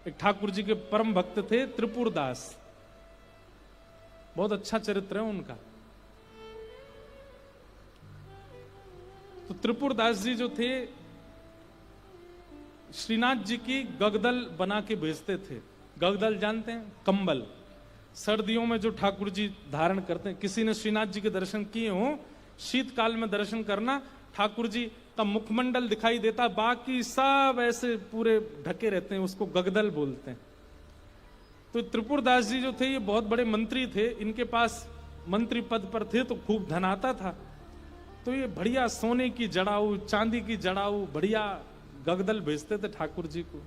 एक ठाकुर जी के परम भक्त थे त्रिपुरदास, बहुत अच्छा चरित्र है उनका। तो त्रिपुरदास जी जो थे श्रीनाथ जी की गगदल बना के भेजते थे। गगदल जानते हैं? कंबल, सर्दियों में जो ठाकुर जी धारण करते हैं। किसी ने श्रीनाथ जी के दर्शन किए हो, शीतकाल में दर्शन करना, ठाकुर जी का मुखमंडल दिखाई देता, बाकी सब ऐसे पूरे ढके रहते हैं, उसको गगदल बोलते हैं। तो त्रिपुरदास जी जो थे ये बहुत बड़े मंत्री थे, इनके पास मंत्री पद पर थे तो खूब धन आता था। तो ये बढ़िया सोने की जड़ाऊ, चांदी की जड़ाऊ, बढ़िया गगदल भेजते थे ठाकुर जी को।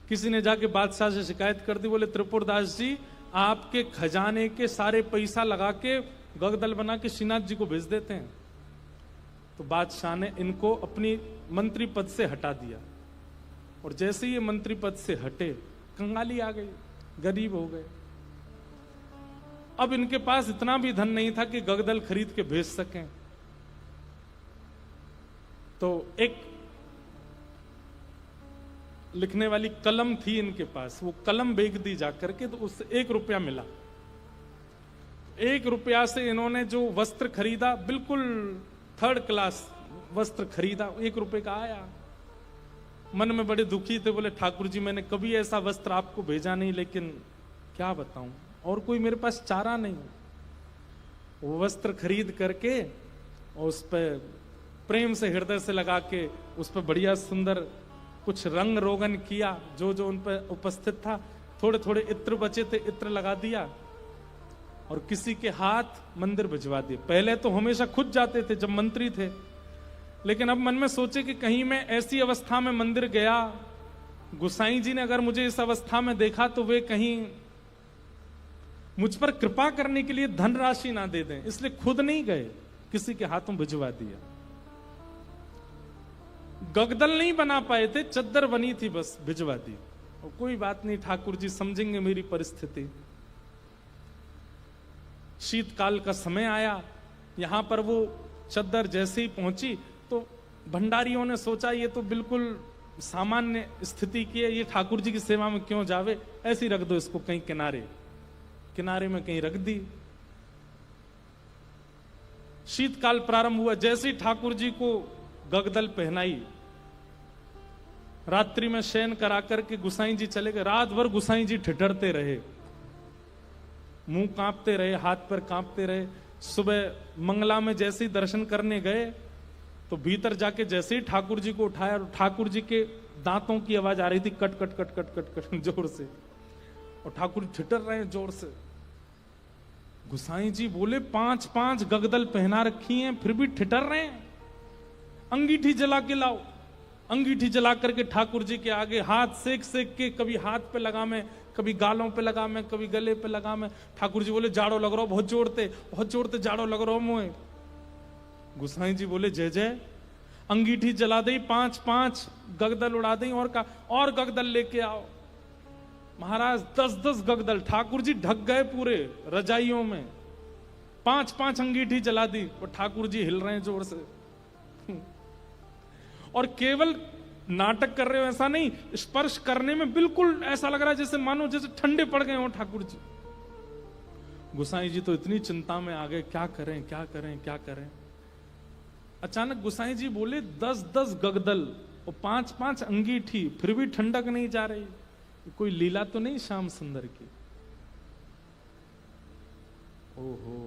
किसी ने जाके बादशाह से शिकायत कर दी, बोले त्रिपुरदास जी आपके खजाने के सारे पैसा लगा के गगदल बना के श्रीनाथ जी को भेज देते हैं। तो बादशाह ने इनको अपनी मंत्री पद से हटा दिया, और जैसे ये मंत्री पद से हटे कंगाली आ गई, गरीब हो गए। अब इनके पास इतना भी धन नहीं था कि गगदल खरीद के भेज सकें। तो एक लिखने वाली कलम थी इनके पास, वो कलम बेच दी जाकर के, तो उससे 1 रुपया मिला। 1 रुपया से इन्होंने जो वस्त्र खरीदा, बिल्कुल 3rd क्लास वस्त्र खरीदा, 1 रुपए का आया। मन में बड़े दुखी थे, बोले ठाकुर जी मैंने कभी ऐसा वस्त्र आपको भेजा नहीं, लेकिन क्या बताऊं, और कोई मेरे पास चारा नहीं। वो वस्त्र खरीद करके और उस पर प्रेम से हृदय से लगा के उस पर बढ़िया सुंदर कुछ रंग रोगन किया, जो जो उन पर उपस्थित था। थोड़े थोड़े इत्र बचे थे, इत्र लगा दिया और किसी के हाथ मंदिर भिजवा दिए। पहले तो हमेशा खुद जाते थे जब मंत्री थे, लेकिन अब मन में सोचे कि कहीं मैं ऐसी अवस्था में मंदिर गया, गुसाई जी ने अगर मुझे इस अवस्था में देखा तो वे कहीं मुझ पर कृपा करने के लिए धनराशि ना दे दें, इसलिए खुद नहीं गए, किसी के हाथों भिजवा दिया। गगदल नहीं बना पाए थे, चद्दर बनी थी, बस भिजवा दी। और कोई बात नहीं, ठाकुर जी समझेंगे मेरी परिस्थिति। शीतकाल का समय आया, यहां पर वो चद्दर जैसे ही पहुंची तो भंडारियों ने सोचा ये तो बिल्कुल सामान्य स्थिति की है, ये ठाकुर जी की सेवा में क्यों जावे, ऐसे ही रख दो इसको कहीं किनारे, किनारे में कहीं रख दी। शीतकाल प्रारंभ हुआ, जैसे ही ठाकुर जी को गगदल पहनाई, रात्रि में शयन करा करके गुसाई जी चले गए। रात भर गुसाई जी ठिठरते रहे, मुंह कांपते रहे, हाथ पर कांपते रहे। सुबह मंगला में जैसे ही दर्शन करने गए तो भीतर जाके जैसे ही ठाकुर जी को उठाया, ठाकुर जी के दांतों की आवाज आ रही थी, cut cut cut cut cut cut जोर से, और ठाकुर जी ठिठर रहे हैं जोर से। गुसाई जी बोले 5-5 गगदल पहना रखी हैं फिर भी ठिठर रहे हैं, अंगीठी जला के लाओ। अंगीठी जला करके ठाकुर जी के आगे हाथ सेक सेक के, कभी हाथ पे लगा मैं, कभी गालों पे लगा मैं, कभी गले पे लगा मैं। ठाकुर जी बोले जाड़ो लग रहा हो, बहुत जोड़ते जाड़ो लग रहा हो मुझे। गुसाई जी बोले जय जय। अंगीठी जला दी, 5-5 गगदल उड़ा दी, और गगदल लेके आओ। महाराज 10-10 गगदल, ठाकुर जी ढक गए पूरे रजाइयों में। 5-5 अंगीठी जला दी और ठाकुर जी हिल रहे हैं जोर से। और केवल नाटक कर रहे हो ऐसा नहीं, स्पर्श करने में बिल्कुल ऐसा लग रहा है जैसे मानो जैसे ठंडे पड़ गए हो ठाकुर जी। गुसाई जी तो इतनी चिंता में आ गए, क्या करें क्या करें क्या करें। अचानक गुसाई जी बोले 10-10 गगदल और 5-5 अंगीठी, फिर भी ठंडक नहीं जा रही, कोई लीला तो नहीं श्याम सुंदर की। ओहो,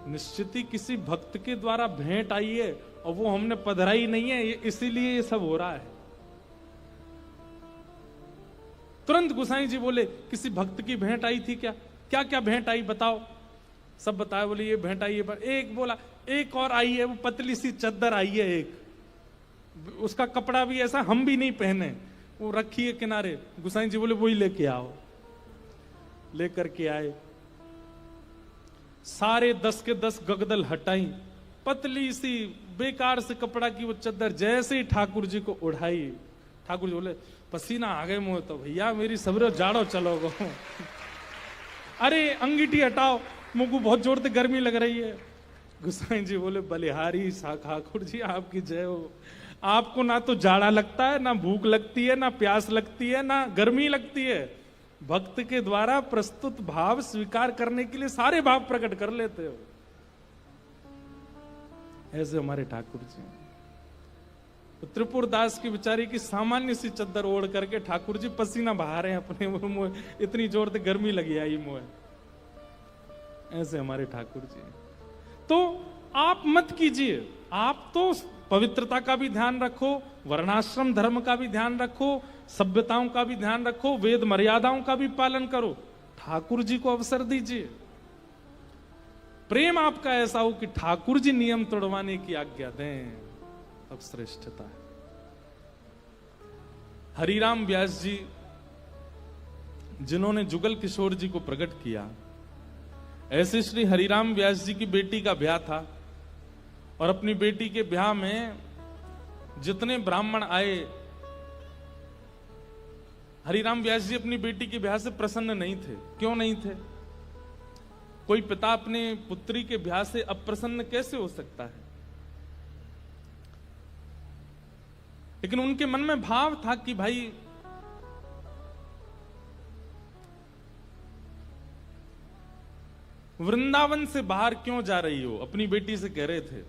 निश्चित ही किसी भक्त के द्वारा भेंट आई है और वो हमने पधराई नहीं है, इसीलिए ये सब हो रहा है। तुरंत गुसाई जी बोले किसी भक्त की भेंट आई थी क्या? क्या क्या भेंट आई बताओ। सब बताया, बोले ये भेंट आई है। एक बोला एक और आई है, वो पतली सी चद्दर आई है एक, उसका कपड़ा भी ऐसा हम भी नहीं पहने, वो रखी है किनारे। गुसाई जी बोले वही लेके आओ। लेकर के आए, सारे 10 के 10 गगदल हटाई, पतली सी बेकार से कपड़ा की वो चद्दर जैसे ही ठाकुर जी को उड़ाई, ठाकुर जी बोले पसीना आ गए मुंह, तो भैया मेरी सबरे जाड़ो चलो गो। अरे अंगीठी हटाओ, मुंह को बहुत जोर से गर्मी लग रही है। गुसाई जी बोले बलिहारी ठाकुर जी आपकी जय हो, आपको ना तो जाड़ा लगता है, ना भूख लगती है, ना प्यास लगती है, ना गर्मी लगती है। भक्त के द्वारा प्रस्तुत भाव स्वीकार करने के लिए सारे भाव प्रकट कर लेते हो। ऐसे हमारे ठाकुर जी। तो त्रिपुरदास की बेचारी की सामान्य सी चद्दर ओढ़ करके ठाकुर जी पसीना बहा रहे हैं अपने मुंह, इतनी जोर से गर्मी लगी आई मुंह। ऐसे हमारे ठाकुर जी। तो आप मत कीजिए, आप तो पवित्रता का भी ध्यान रखो, वर्णाश्रम धर्म का भी ध्यान रखो, सभ्यताओं का भी ध्यान रखो, वेद मर्यादाओं का भी पालन करो। ठाकुर जी को अवसर दीजिए। प्रेम आपका ऐसा हो कि ठाकुर जी नियम तोड़वाने की आज्ञा दें, अब श्रेष्ठता है। हरिराम व्यास जी जिन्होंने जुगल किशोर जी को प्रकट किया, ऐसे श्री हरिराम व्यास जी की बेटी का ब्याह था और अपनी बेटी के ब्याह में जितने ब्राह्मण आए, हरिराम व्यास जी अपनी बेटी के ब्याह से प्रसन्न नहीं थे। क्यों नहीं थे? कोई पिता अपने पुत्री के ब्याह से अप्रसन्न कैसे हो सकता है? लेकिन उनके मन में भाव था कि भाई वृंदावन से बाहर क्यों जा रही हो? अपनी बेटी से कह रहे थे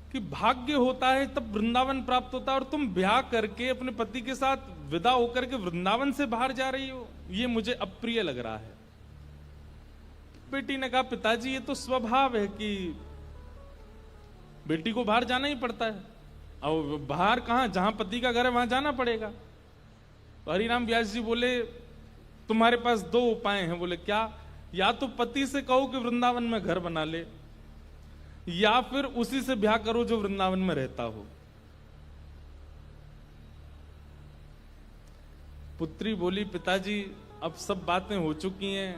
कि भाग्य होता है तब वृंदावन प्राप्त होता है, और तुम ब्याह करके अपने पति के साथ विदा होकर के वृंदावन से बाहर जा रही हो, ये मुझे अप्रिय लग रहा है। बेटी ने कहा, पिताजी ये तो स्वभाव है कि बेटी को बाहर जाना ही पड़ता है, और बाहर कहां, जहां पति का घर है वहां जाना पड़ेगा। तो हरिराम व्यास जी बोले, तुम्हारे पास दो उपाय हैं। बोले क्या? या तो पति से कहो कि वृंदावन में घर बना ले, या फिर उसी से ब्याह करो जो वृंदावन में रहता हो। पुत्री बोली, पिताजी अब सब बातें हो चुकी हैं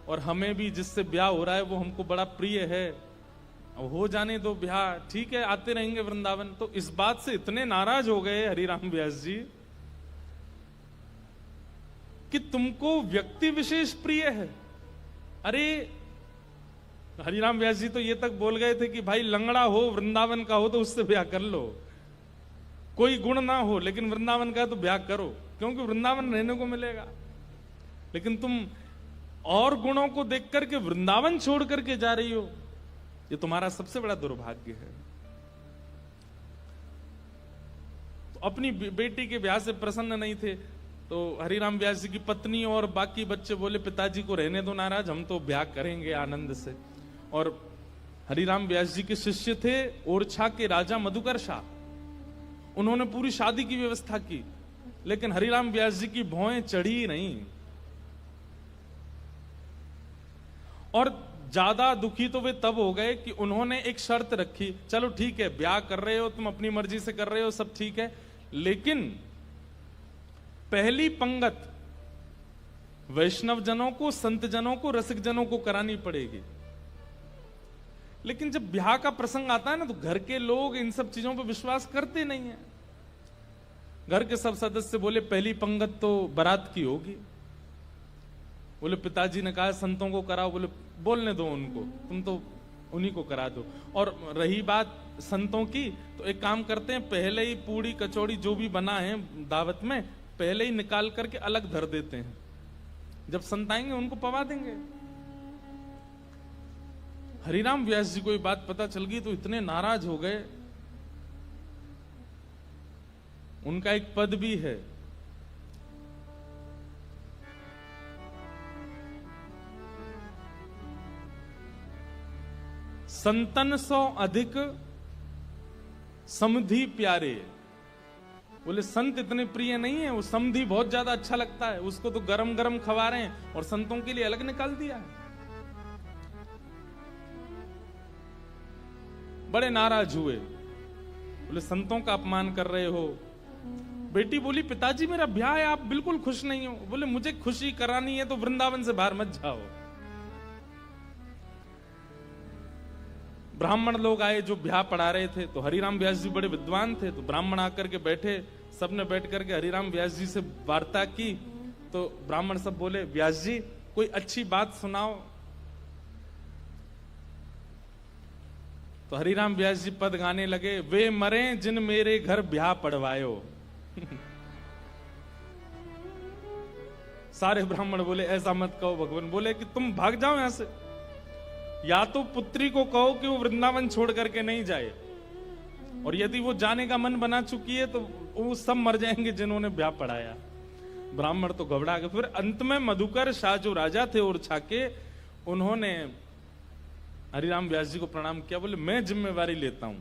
और हमें भी जिससे ब्याह हो रहा है वो हमको बड़ा प्रिय है, अब हो जाने दो ब्याह, ठीक है आते रहेंगे वृंदावन। तो इस बात से इतने नाराज हो गए हरिराम व्यास जी कि तुमको व्यक्ति विशेष प्रिय है। अरे हरिराम व्यास जी तो ये तक बोल गए थे कि भाई लंगड़ा हो, वृंदावन का हो तो उससे ब्याह कर लो, कोई गुण ना हो लेकिन वृंदावन का है तो ब्याह करो, क्योंकि वृंदावन रहने को मिलेगा। लेकिन तुम और गुणों को देख करके वृंदावन छोड़ करके जा रही हो, ये तुम्हारा सबसे बड़ा दुर्भाग्य है। तो अपनी बेटी के ब्याह से प्रसन्न नहीं थे, तो हरिराम व्यास जी की पत्नी और बाकी बच्चे बोले, पिताजी को रहने दो नाराज, हम तो ब्याह करेंगे आनंद से। और हरिराम व्यास जी के शिष्य थे ओरछा के राजा मधुकर शाह, उन्होंने पूरी शादी की व्यवस्था की, लेकिन हरिराम व्यास जी की भौएं चढ़ी नहीं। और ज्यादा दुखी तो वे तब हो गए कि उन्होंने एक शर्त रखी, चलो ठीक है ब्याह कर रहे हो तुम, अपनी मर्जी से कर रहे हो, सब ठीक है, लेकिन पहली पंगत वैष्णव जनों को, संत जनों को, रसिक जनों को करानी पड़ेगी। लेकिन जब ब्याह का प्रसंग आता है ना, तो घर के लोग इन सब चीजों पर विश्वास करते नहीं है। घर के सब सदस्य बोले, पहली पंगत तो बारात की होगी। बोले पिताजी ने कहा संतों को कराओ। बोले बोलने दो उनको, तुम तो उन्हीं को करा दो। और रही बात संतों की, तो एक काम करते हैं, पहले ही पूड़ी कचौड़ी जो भी बना है दावत में, पहले ही निकाल करके अलग धर देते हैं, जब संत आएंगे उनको पवा देंगे। हरिराम व्यास जी को ये बात पता चल गई तो इतने नाराज हो गए। उनका एक पद भी है, संतन सौ अधिक समधि प्यारे। बोले संत इतने प्रिय नहीं है, वो समधि बहुत ज्यादा अच्छा लगता है, उसको तो गरम गरम खवा रहे हैं और संतों के लिए अलग निकाल दिया है। बड़े नाराज हुए, बोले संतों का अपमान कर रहे हो। बेटी बोली, पिताजी मेरा ब्याह है, आप बिल्कुल खुश नहीं हो। बोले मुझे खुशी करानी है तो वृंदावन से बाहर मत जाओ। ब्राह्मण लोग आए जो ब्याह पढ़ा रहे थे, तो हरिराम व्यास जी बड़े विद्वान थे, तो ब्राह्मण आकर के बैठे, सबने बैठ करके हरिराम व्यास जी से वार्ता की। तो ब्राह्मण सब बोले, व्यास जी कोई अच्छी बात सुनाओ। तो हरिराम व्यास जी पद गाने लगे, वे मरे जिन मेरे घर ब्याह पड़वायो। सारे ब्राह्मण बोले ऐसा मत कहो। भगवान बोले कि तुम भाग जाओ यहां से, या तो पुत्री को कहो कि वो वृंदावन छोड़ करके नहीं जाए, और यदि वो जाने का मन बना चुकी है तो वो सब मर जाएंगे जिन्होंने ब्याह पढ़ाया। ब्राह्मण तो घबरा गए। फिर अंत में मधुकर शाह जो राजा थे ओरछा के, उन्होंने हरिराम व्यास जी को प्रणाम किया। बोले मैं जिम्मेवारी लेता हूं,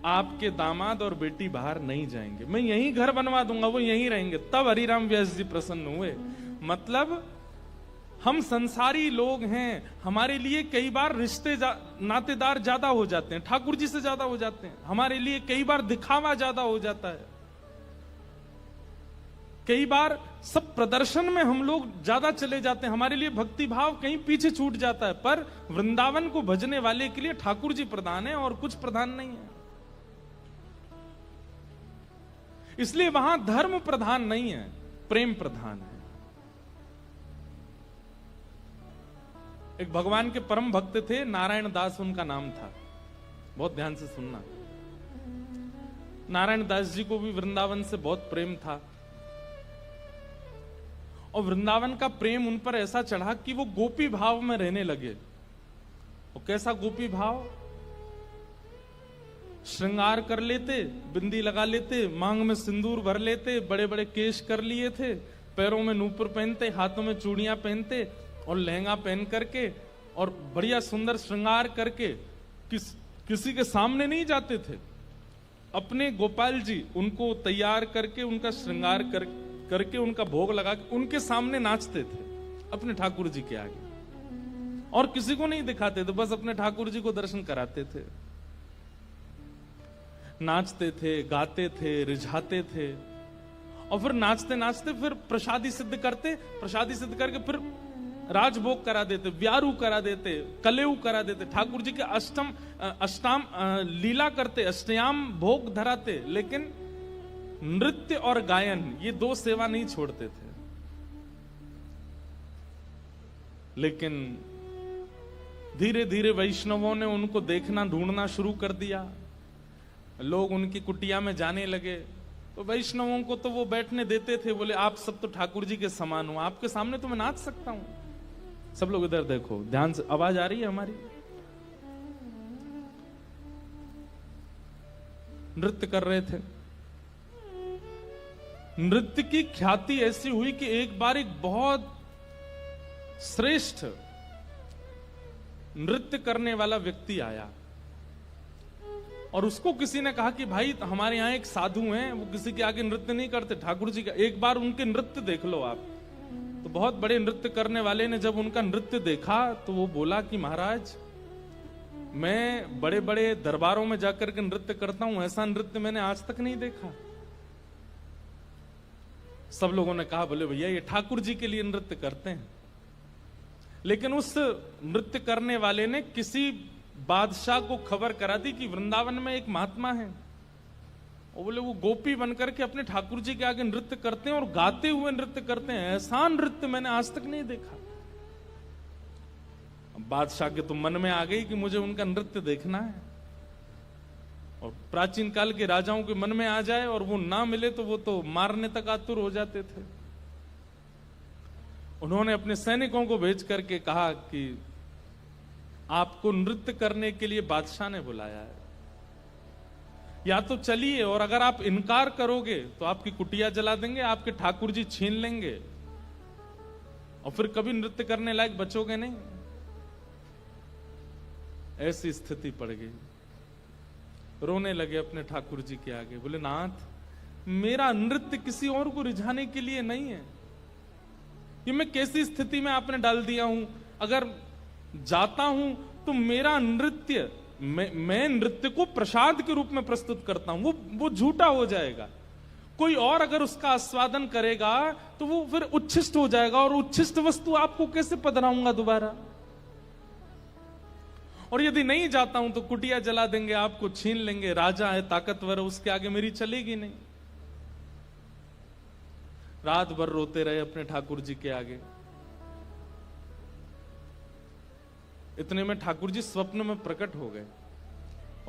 आपके दामाद और बेटी बाहर नहीं जाएंगे, मैं यहीं घर बनवा दूंगा, वो यहीं रहेंगे। तब हरिराम व्यास जी प्रसन्न हुए। मतलब हम संसारी लोग हैं, हमारे लिए कई बार रिश्ते नातेदार ज्यादा हो जाते हैं, ठाकुर जी से ज्यादा हो जाते हैं। हमारे लिए कई बार दिखावा ज्यादा हो जाता है, कई बार सब प्रदर्शन में हम लोग ज्यादा चले जाते हैं, हमारे लिए भक्ति भाव कहीं पीछे छूट जाता है। पर वृंदावन को भजने वाले के लिए ठाकुर जी प्रधान है और कुछ प्रधान नहीं है। इसलिए वहां धर्म प्रधान नहीं है, प्रेम प्रधान है। एक भगवान के परम भक्त थे, नारायण दास उनका नाम था। बहुत ध्यान से सुनना। नारायण दास जी को भी वृंदावन से बहुत प्रेम था, और वृंदावन का प्रेम उन पर ऐसा चढ़ा कि वो गोपी भाव में रहने लगे। और कैसा गोपी भाव? श्रृंगार कर लेते, बिंदी लगा लेते, मांग में सिंदूर भर लेते, बड़े बड़े केश कर लिए थे, पैरों में नूपुर पहनते, हाथों में चूड़ियां पहनते और लहंगा पहन करके और बढ़िया सुंदर श्रृंगार करके किसी के सामने नहीं जाते थे। अपने गोपाल जी उनको तैयार करके, उनका श्रृंगार करके उनका भोग लगा के उनके सामने नाचते थे, अपने ठाकुर जी के आगे। और किसी को नहीं दिखाते थे, बस अपने ठाकुर जी को दर्शन कराते थे। नाचते थे, गाते थे, रिझाते थे, और फिर नाचते नाचते फिर प्रसादी सिद्ध करते, प्रसादी सिद्ध करके फिर राजभोग करा देते, व्यारू करा देते, कलेऊ करा देते, ठाकुर जी के अष्टाम लीला करते, अष्टयाम भोग धराते। लेकिन नृत्य और गायन ये दो सेवा नहीं छोड़ते थे। लेकिन धीरे धीरे वैष्णवों ने उनको देखना, ढूंढना शुरू कर दिया। लोग उनकी कुटिया में जाने लगे, तो वैष्णवों को तो वो बैठने देते थे। बोले आप सब तो ठाकुर जी के समान हो, आपके सामने तो मैं नाच सकता हूं। सब लोग इधर देखो, ध्यान से, आवाज आ रही है हमारी? नृत्य कर रहे थे। नृत्य की ख्याति ऐसी हुई कि एक बार एक बहुत श्रेष्ठ नृत्य करने वाला व्यक्ति आया, और उसको किसी ने कहा कि भाई हमारे यहां एक साधु हैं, वो किसी के आगे नृत्य नहीं करते, ठाकुर जी का, एक बार उनके नृत्य देख लो आप। तो बहुत बड़े नृत्य करने वाले ने जब उनका नृत्य देखा तो वो बोला कि महाराज, मैं बड़े बड़े दरबारों में जाकर के नृत्य करता हूं, ऐसा नृत्य मैंने आज तक नहीं देखा। सब लोगों ने कहा बोले भैया ये ठाकुर जी के लिए नृत्य करते हैं। लेकिन उस नृत्य करने वाले ने किसी बादशाह को खबर करा दी कि वृंदावन में एक महात्मा है, और बोले वो गोपी बनकर के अपने ठाकुर जी के आगे नृत्य करते हैं और गाते हुए नृत्य करते हैं, ऐसा नृत्य मैंने आज तक नहीं देखा। बादशाह के तो मन में आ गई कि मुझे उनका नृत्य देखना है। और प्राचीन काल के राजाओं के मन में आ जाए और वो ना मिले तो वो तो मारने तक आतुर हो जाते थे। उन्होंने अपने सैनिकों को भेज करके कहा कि आपको नृत्य करने के लिए बादशाह ने बुलाया है, या तो चलिए, और अगर आप इनकार करोगे तो आपकी कुटिया जला देंगे, आपके ठाकुर जी छीन लेंगे, और फिर कभी नृत्य करने लायक बचोगे नहीं। ऐसी स्थिति पड़ गई। रोने लगे अपने ठाकुर जी के आगे, बोले नाथ मेरा नृत्य किसी और को रिझाने के लिए नहीं है, ये मैं कैसी स्थिति में आपने डाल दिया हूं। अगर जाता हूं तो मेरा नृत्य, मैं नृत्य को प्रसाद के रूप में प्रस्तुत करता हूं, वो झूठा हो जाएगा। कोई और अगर उसका आस्वादन करेगा तो वो फिर उच्छिष्ट हो जाएगा, और उच्छिष्ट वस्तु आपको कैसे पधराऊंगा दोबारा। और यदि नहीं जाता हूं तो कुटिया जला देंगे, आपको छीन लेंगे, राजा है ताकतवर है, उसके आगे मेरी चलेगी नहीं। रात भर रोते रहे अपने ठाकुर जी के आगे। इतने में ठाकुर जी स्वप्न में प्रकट हो गए।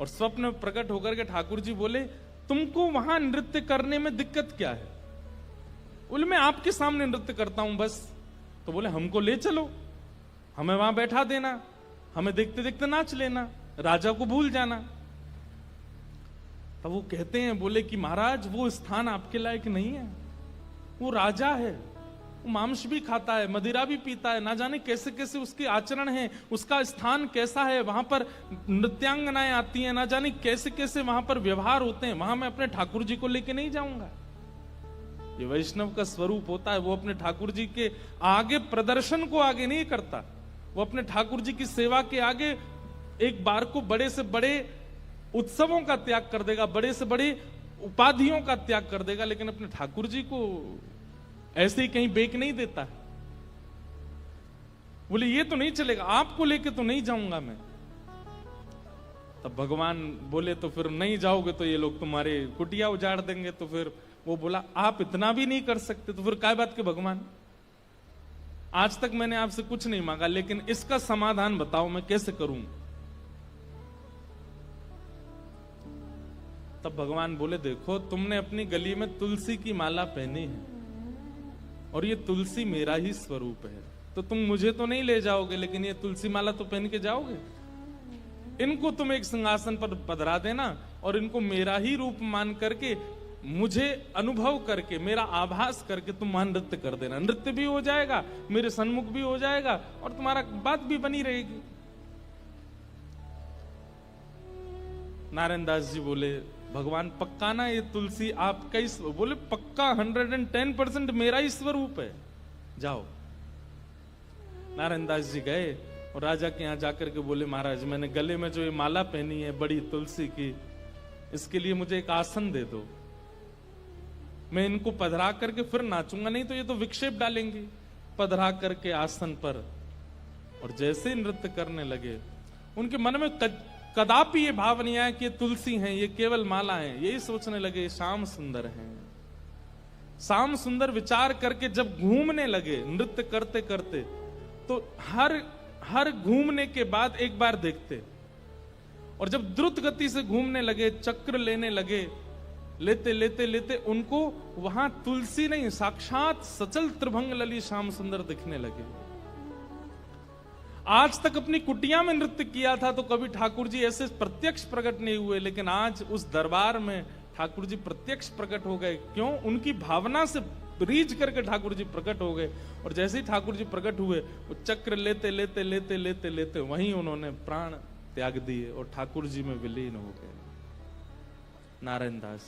और स्वप्न में प्रकट होकर के ठाकुर जी बोले, तुमको वहां नृत्य करने में दिक्कत क्या है? बोले, मैं आपके सामने नृत्य करता हूं बस। तो बोले, हमको ले चलो, हमें वहां बैठा देना, हमें देखते देखते नाच लेना, राजा को भूल जाना। तब वो कहते हैं, बोले कि महाराज वो स्थान आपके लायक नहीं है, वो राजा है, वो मांस भी खाता है, मदिरा भी पीता है, ना जाने कैसे कैसे उसके आचरण है, उसका स्थान कैसा है, वहां पर नृत्यांगनाएं आती हैं, ना जाने कैसे कैसे वहां पर व्यवहार होते हैं, वहां मैं अपने ठाकुर जी को लेके नहीं जाऊंगा। ये वैष्णव का स्वरूप होता है, वो अपने ठाकुर जी के आगे प्रदर्शन को आगे नहीं करता, वो अपने ठाकुर जी की सेवा के आगे एक बार को बड़े से बड़े उत्सवों का त्याग कर देगा, बड़े से बड़े उपाधियों का त्याग कर देगा, लेकिन अपने ठाकुर जी को ऐसे ही कहीं बेक नहीं देता है। बोले, ये तो नहीं चलेगा, आपको लेके तो नहीं जाऊंगा मैं। तब भगवान बोले, तो फिर नहीं जाओगे तो ये लोग तुम्हारे कुटिया उजाड़ देंगे। तो फिर वो बोला, आप इतना भी नहीं कर सकते तो फिर काय बात के भगवान, आज तक मैंने आपसे कुछ नहीं मांगा, लेकिन इसका समाधान बताओ मैं कैसे करूं। तब भगवान बोले, देखो तुमने अपनी गली में तुलसी की माला पहनी है और ये तुलसी मेरा ही स्वरूप है, तो तुम मुझे तो नहीं ले जाओगे, लेकिन ये तुलसी माला तो पहन के जाओगे। इनको तुम एक सिंहासन पर पधरा देना और इनको मेरा ही रूप मान करके, मुझे अनुभव करके, मेरा आभास करके तुम वहां नृत्य कर देना। नृत्य भी हो जाएगा, मेरे सन्मुख भी हो जाएगा और तुम्हारा बात भी बनी रहेगी। नारायण दास जी बोले, भगवान पक्का ना ये तुलसी आपका ही? बोले, पक्का 110% मेरा ही स्वरूप है, जाओ। नारायण दास जी गए और राजा के यहां जाकर के बोले, महाराज मैंने गले में जो ये माला पहनी है बड़ी तुलसी की, इसके लिए मुझे एक आसन दे दो, मैं इनको पधरा करके फिर नाचूंगा, नहीं तो ये तो विक्षेप डालेंगे। पधरा करके आसन पर और जैसे ही नृत्य करने लगे, उनके मन में कदापि ये भाव नहीं आया कि ये तुलसी हैं, ये केवल माला है, यही सोचने लगे श्याम सुंदर हैं। श्याम सुंदर विचार करके जब घूमने लगे नृत्य करते करते, तो हर घूमने के बाद एक बार देखते, और जब द्रुत गति से घूमने लगे, चक्र लेने लगे, लेते लेते लेते उनको वहां तुलसी नहीं, साक्षात सचल त्रिभंग लली श्याम सुंदर दिखने लगे। आज तक अपनी कुटिया में नृत्य किया था तो कभी ठाकुर जी ऐसे प्रत्यक्ष प्रकट नहीं हुए, लेकिन आज उस दरबार में ठाकुर जी प्रत्यक्ष प्रकट हो गए। क्यों? उनकी भावना से रीझ करके ठाकुर जी प्रकट हो गए, और जैसे ही ठाकुर जी प्रकट हुए, वो चक्र लेते लेते लेते लेते लेते वहीं उन्होंने प्राण त्याग दिए और ठाकुर जी में विलीन हो गए। नारायण दास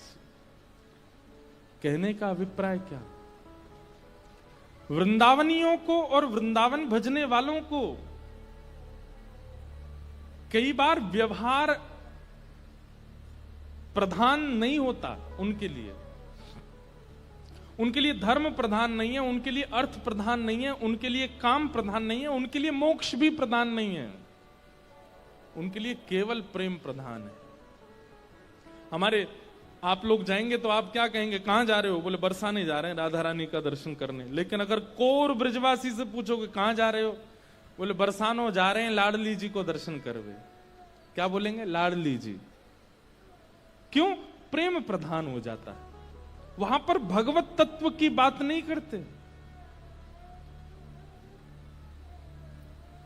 कहने का अभिप्राय क्या? वृंदावनियों को और वृंदावन भजने वालों को कई बार व्यवहार प्रधान नहीं होता, उनके लिए धर्म प्रधान नहीं है, उनके लिए अर्थ प्रधान नहीं है, उनके लिए काम प्रधान नहीं है, उनके लिए मोक्ष भी प्रधान नहीं है, उनके लिए केवल प्रेम प्रधान है। हमारे आप लोग जाएंगे तो आप क्या कहेंगे, कहां जा रहे हो? बोले, बरसाने जा रहे हैं, राधा रानी का दर्शन करने। लेकिन अगर कोर ब्रजवासी से पूछोगे कहां जा रहे हो, बोले बरसानो जा रहे हैं लाडली जी को दर्शन करवे। क्या बोलेंगे? लाडली जी। क्यों? प्रेम प्रधान हो जाता है, वहां पर भगवत तत्व की बात नहीं करते।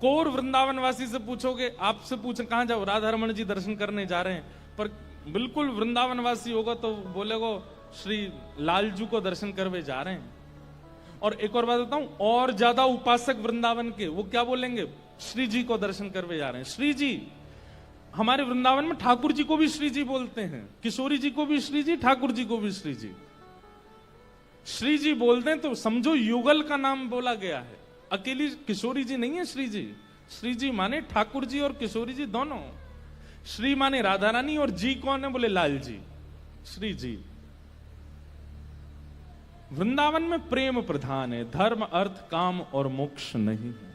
कोर वृंदावनवासी से पूछोगे, आपसे पूछे कहां जाओ, राधा रमन जी दर्शन करने जा रहे हैं, पर बिल्कुल वृंदावनवासी होगा तो बोलेगो श्री लालजू को दर्शन करवे जा रहे हैं। और एक और बात बताऊं, और ज्यादा उपासक वृंदावन के, वो क्या बोलेंगे? श्री जी को दर्शन करवे जा रहे हैं। श्री जी, हमारे वृंदावन में ठाकुर जी को भी श्री जी बोलते हैं, किशोरी जी को भी श्री जी, ठाकुर जी को भी श्री जी। श्री जी बोलते हैं तो समझो युगल का नाम बोला गया है, अकेली किशोरी जी नहीं है श्री जी। श्री जी माने ठाकुर जी और किशोरी जी दोनों। श्री माने राधा रानी और जी कौन है? बोले लाल जी, श्री जी। वृंदावन में प्रेम प्रधान है, धर्म अर्थ काम और मोक्ष नहीं है।